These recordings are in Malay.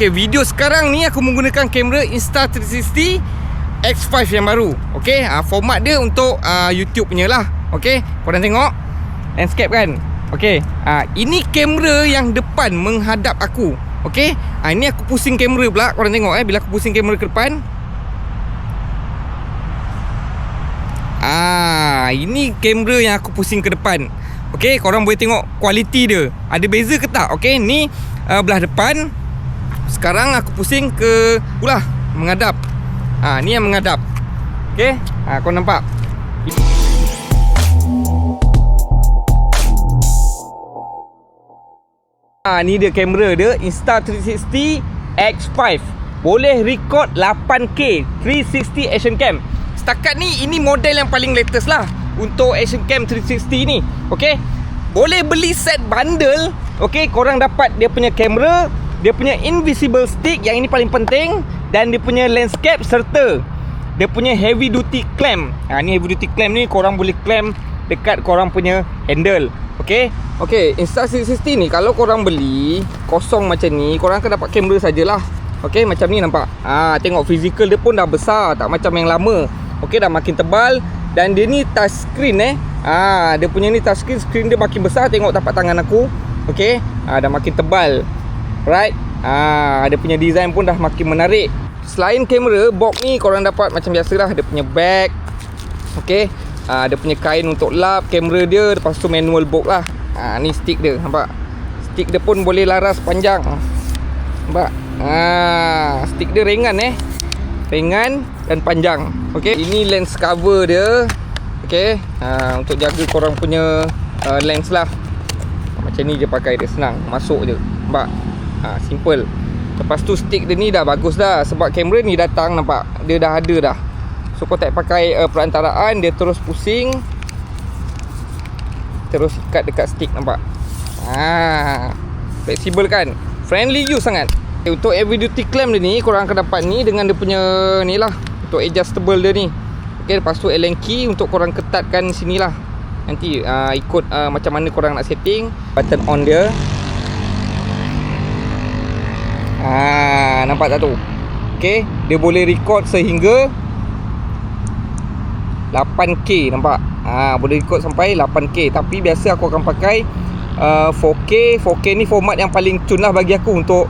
Okay, video sekarang ni aku menggunakan kamera Insta360 X5 yang baru. Okay, format dia untuk YouTube punya lah. Okay, korang tengok landscape kan. Okay, ini kamera yang depan menghadap aku. Okay, ini aku pusing kamera pula. Korang tengok bila aku pusing kamera ke depan. Ini kamera yang aku pusing ke depan. Okay, korang boleh tengok kualiti dia. Ada beza ke tak? Okay, ni belah depan. Sekarang aku pusing ke ulah menghadap. Ni yang menghadap. Okay, kau nampak? Ni dia kamera dia, Insta360 X5. Boleh record 8K 360 action cam. Setakat ni ini model yang paling latest lah untuk action cam 360 ni. Okay, boleh beli set bundle. Okay, korang dapat dia punya kamera, dia punya invisible stick, yang ini paling penting, dan dia punya landscape serta dia punya heavy duty clamp. Ni heavy duty clamp ni korang boleh clamp dekat korang punya handle. Okay, Insta360 ni kalau korang beli kosong macam ni, korang akan dapat kamera sajalah. Okay, macam ni nampak. Tengok physical dia pun dah besar, tak macam yang lama. Okay, dah makin tebal. Dan dia ni touch screen dia punya ni touch screen. Screen dia makin besar. Tengok tapak tangan aku. Okay, dah makin tebal. Right. Dia punya design pun dah makin menarik. Selain kamera, box ni korang dapat macam biasalah. Dia punya bag. Okay, dia punya kain untuk lap kamera dia. Lepas tu manual box lah. Ni stick dia, nampak? Stick dia pun boleh laras panjang. Nampak? Stick dia ringan ringan dan panjang. Okay, ini lens cover dia. Okay, untuk jaga korang punya lens lah. Macam ni je pakai dia, senang. Masuk je, nampak? Simple. Lepas tu stick dia ni dah bagus dah. Sebab kamera ni datang, nampak? Dia dah ada dah. So kau tak pakai perantaraan, dia terus pusing, terus ikat dekat stick, nampak? Flexible kan? Friendly use sangat. Untuk heavy duty clamp dia ni, korang akan dapat ni dengan dia punya ni lah, untuk adjustable dia ni. Okay, lepas tu Allen key untuk korang ketatkan sini lah. Nanti ikut macam mana korang nak setting. Button on dia. Nampak tak tu? Okay, dia boleh record sehingga 8K, nampak? Boleh record sampai 8K. Tapi biasa aku akan pakai 4K. 4K ni format yang paling cun lah bagi aku untuk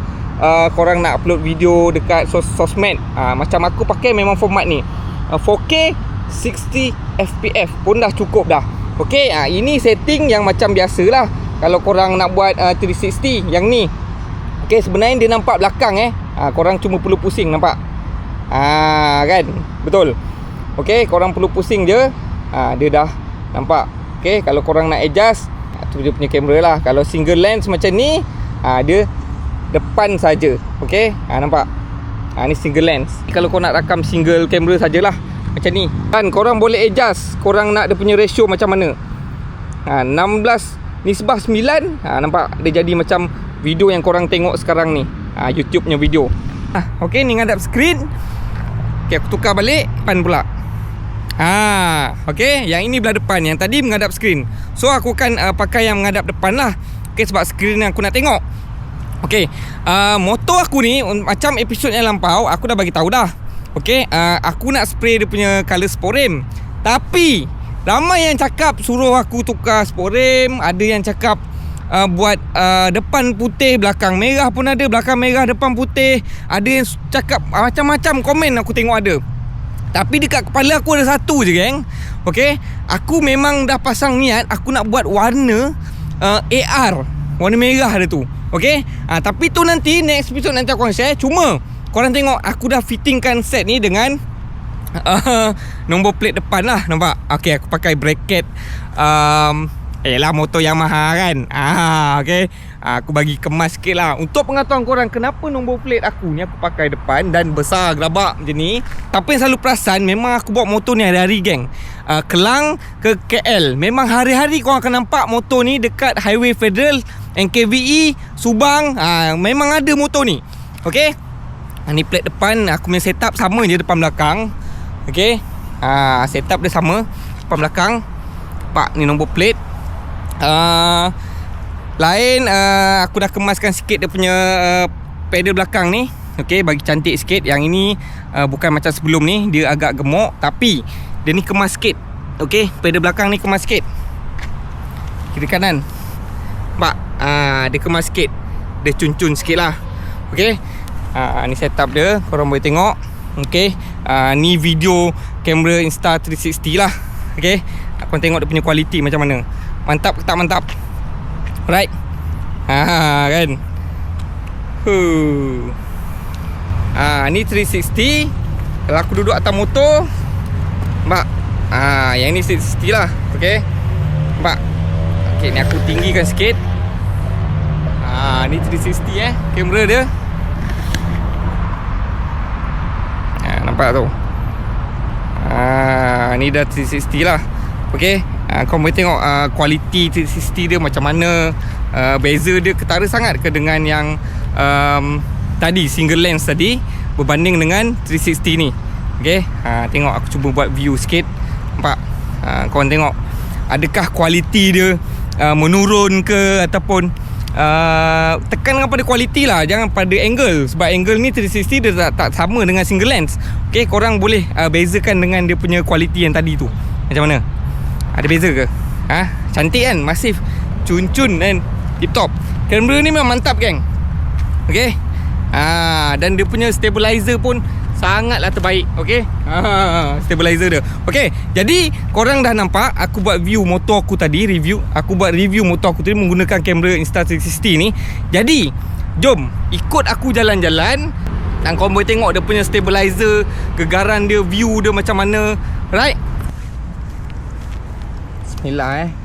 korang nak upload video dekat sosmed. Macam aku pakai memang format ni 4K 60 fps pun dah cukup dah. Okay, ini setting yang macam biasa lah kalau korang nak buat 360 yang ni. Okay, sebenarnya dia nampak belakang korang cuma perlu pusing, nampak? Kan? Betul. Okay, korang perlu pusing je. Dia dah nampak. Okay, kalau korang nak adjust, tu dia punya kamera lah. Kalau single lens macam ni, dia depan saja. Okay, nampak? Ni single lens. Kalau kau nak rakam single kamera sajalah, macam ni. Dan korang boleh adjust korang nak dia punya ratio macam mana. 16 nisbah 9. Nampak? Dia jadi macam video yang korang tengok sekarang ni, YouTube punya video. Okay, ni ngadap skrin. Okay, aku tukar balik depan pula. Okay, yang ini belah depan, yang tadi menghadap skrin. So aku akan pakai yang menghadap depan lah. Okay, sebab skrin yang aku nak tengok. Okay, motor aku ni macam episod yang lampau aku dah bagi tahu dah. Okay, aku nak spray dia punya colour sporem. Tapi ramai yang cakap suruh aku tukar sporem. Ada yang cakap buat depan putih, belakang merah pun ada. Belakang merah, depan putih. Ada yang cakap macam-macam komen aku tengok ada. Tapi dekat kepala aku ada satu je, geng. Okay, aku memang dah pasang niat aku nak buat warna AR, warna merah dia tu. Okay, tapi tu nanti next episode nanti aku akan share. Cuma korang tengok aku dah fittingkan set ni dengan nombor plate depan lah, nampak? Okay, aku pakai bracket lah motor Yamaha kan. Okay, aku bagi kemas sikit lah untuk pengetahuan korang kenapa nombor plate aku ni aku pakai depan dan besar gelabak macam ni. Tapi yang selalu perasan, memang aku bawa motor ni hari-hari, geng. Kelang ke KL, memang hari-hari korang akan nampak motor ni dekat Highway Federal, NKVE, Subang. Memang ada motor ni. Okay, ni plate depan. Aku punya setup sama je depan belakang. Okay, setup dia sama depan belakang. Pak, ni nombor plate. Lain aku dah kemaskan sikit dia punya pedal belakang ni, okey, bagi cantik sikit. Yang ini bukan macam sebelum ni, dia agak gemuk, tapi dia ni kemas sikit. Okey, pedal belakang ni kemas sikit. Kiri kanan. Nampak? Dia kemas sikit. Dia cun-cun sikit lah. Okey. Ni setup dia, korang boleh tengok. Okey. Ni video kamera Insta360 lah. Okey. Korang tengok dia punya kualiti macam mana. Mantap ke tak mantap? Right? Kan? Ni 360. Kalau aku duduk atas motor, nampak? Yang ni 360 lah. Okey. Nampak? Okey, ni aku tinggikan sikit. Ni 360 kamera dia. Nampak tu. Ni dah 360 lah. Okey. Kau boleh tengok kualiti 360 dia macam mana. Beza dia ketara sangat ke dengan yang tadi, single lens tadi, berbanding dengan 360 ni. Okey. Tengok aku cuba buat view sikit. Nampak? Korang tengok, adakah kualiti dia menurun ke, ataupun tekankan pada kualiti lah, jangan pada angle. Sebab angle ni 360 dia tak sama dengan single lens. Okey, korang boleh bezakan dengan dia punya kualiti yang tadi tu. Macam mana? Ada beza ke? Cantik kan? Masif, cun-cun kan? Tip top. Kamera ni memang mantap, geng. Okey. Dan dia punya stabilizer pun sangatlah terbaik. Okey. Stabilizer dia. Okey. Jadi korang dah nampak aku buat view motor aku tadi, review. Aku buat review motor aku tadi menggunakan kamera Insta360 ni. Jadi jom ikut aku jalan-jalan, dan korang boleh tengok dia punya stabilizer, gegaran dia, view dia macam mana. Right? Bismillah.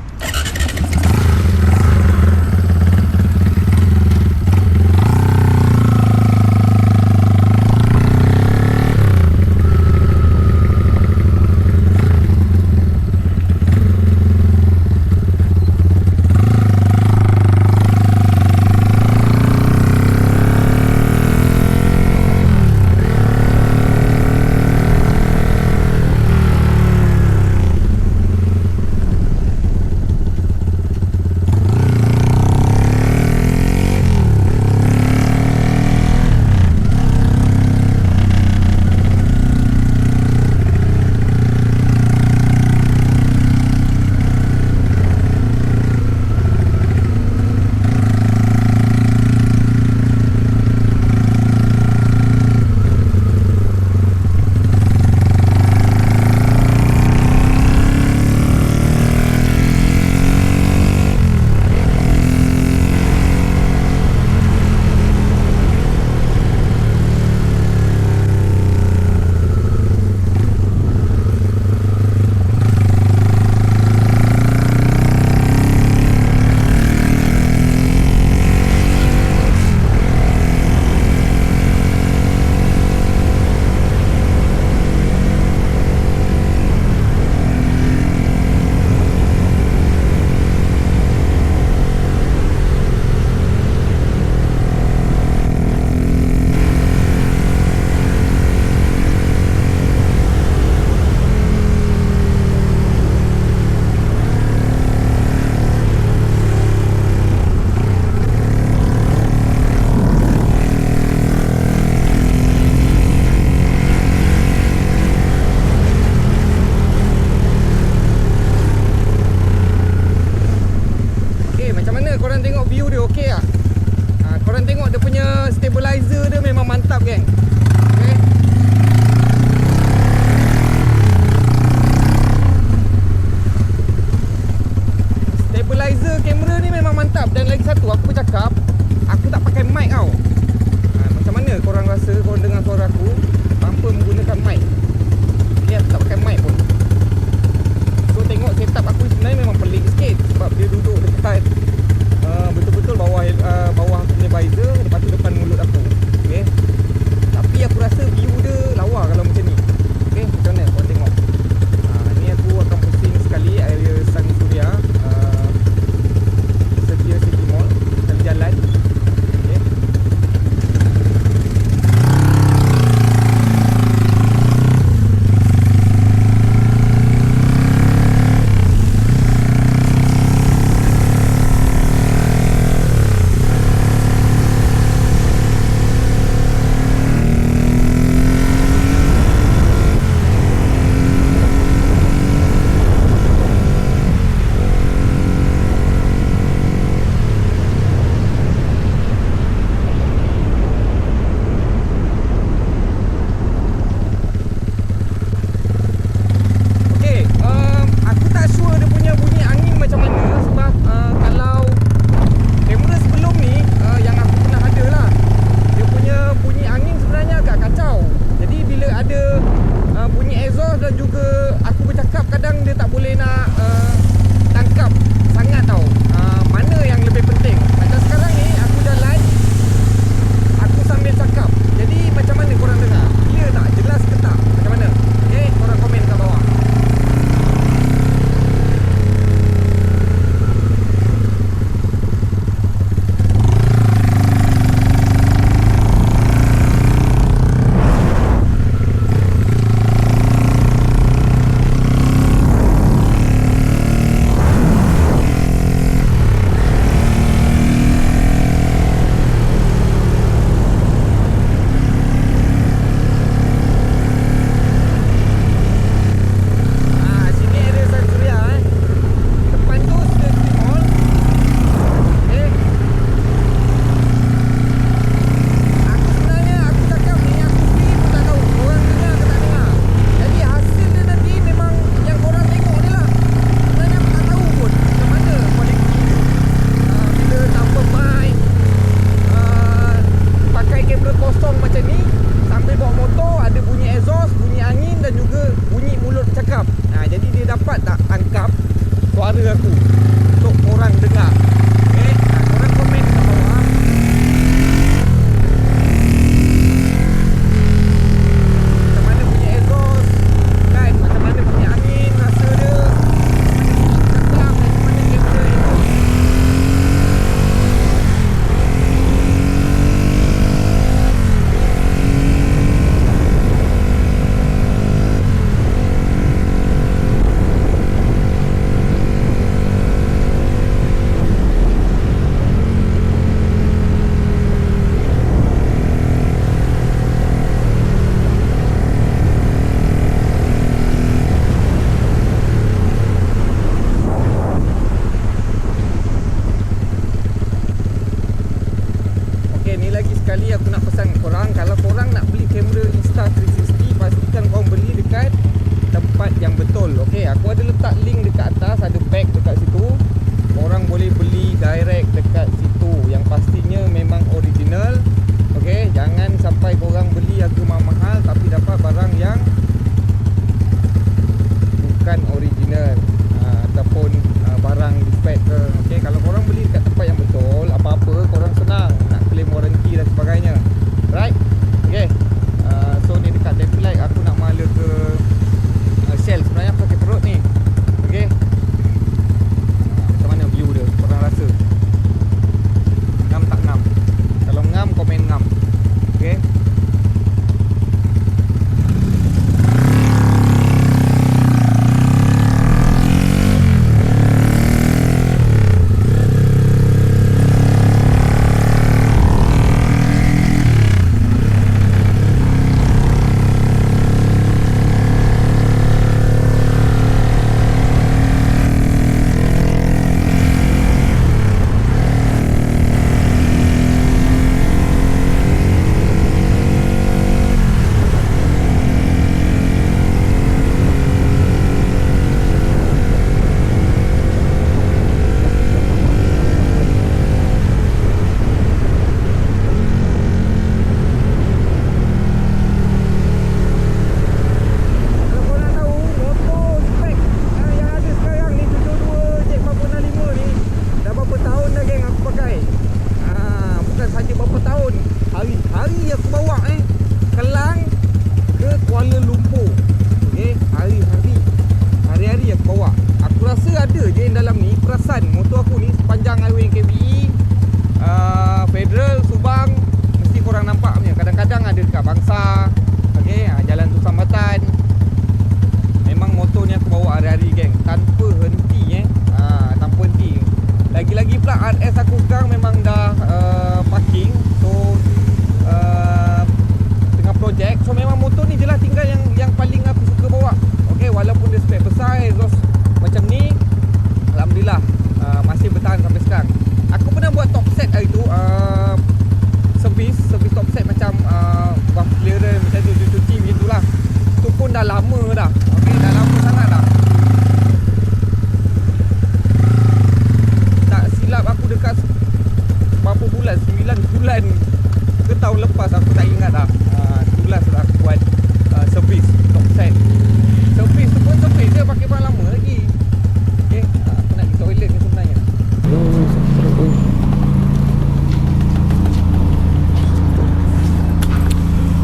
aku bawa Kelang ke Kuala Lumpur. Okay, hari-hari aku bawa. Aku rasa ada je yang dalam ni. Perasan motor aku ni sepanjang highway KBE, Federal, Subang, mesti korang nampak punya. Kadang-kadang ada dekat Bangsa, okay, Jalan tu Sambatan. Memang motor ni aku bawa hari-hari geng, tanpa henti tanpa henti. Lagi-lagi pula RS aku sekarang memang dah parking. So tengah projek. So memang motor ni je lah tinggal yang paling aku suka bawa. Okay, walaupun dia spek besar, exhaust macam ni, alhamdulillah masih bertahan sampai sekarang. Aku pernah buat top set hari tu, servis top set macam buff clearance macam tu, cuci macam tu lah. Tu pun dah lama dah. Okay, dah lama sangat dah. Tak silap aku dekat berapa bulan, 9 bulan ke tahun lepas, aku tak ingat dah. Itulah sudah aku buat servis top set. Servis tu pun servis je, pakai barang lama lagi. Okay, aku nak pergi toilet ni sebenarnya.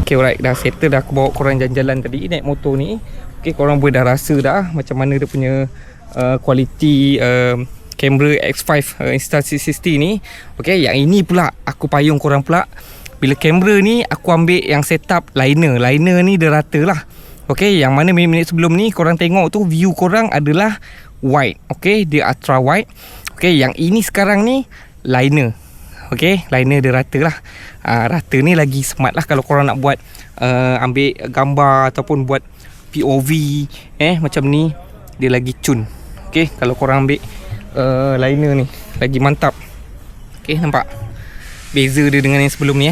Okay, alright, dah settle dah. Aku bawa korang jalan-jalan tadi naik motor ni. Okay, korang boleh dah rasa dah macam mana dia punya kualiti kamera X5 Insta360 ni. Okay, yang ini pula aku payung korang pula. Bila kamera ni aku ambil yang setup liner ni dia rata lah. Okay, yang mana minit-minit sebelum ni korang tengok tu view korang adalah wide. Okay, dia ultra wide. Okay, yang ini sekarang ni liner. Okay, liner dia rata lah. Rata ni lagi smart lah kalau korang nak buat ambil gambar ataupun buat POV macam ni, dia lagi cun. Okay, kalau korang ambil liner ni lagi mantap. Okay, nampak beza dia dengan yang sebelum ni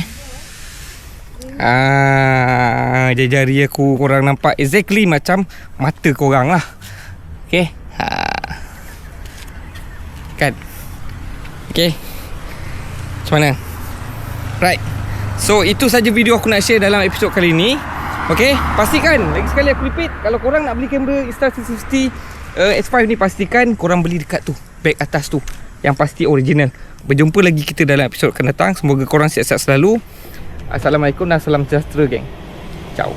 jari aku korang nampak exactly macam mata korang lah. Okay, kan. Okay, macam mana? Right, so itu saja video aku nak share dalam episod kali ni. Okay, pastikan, lagi sekali aku repeat, kalau korang nak beli kamera Insta360 X5 ni, pastikan korang beli dekat tu, beg atas tu, yang pasti original. Berjumpa lagi kita dalam episod akan datang. Semoga korang sihat-sihat selalu. Assalamualaikum dan salam sejahtera geng. Ciao.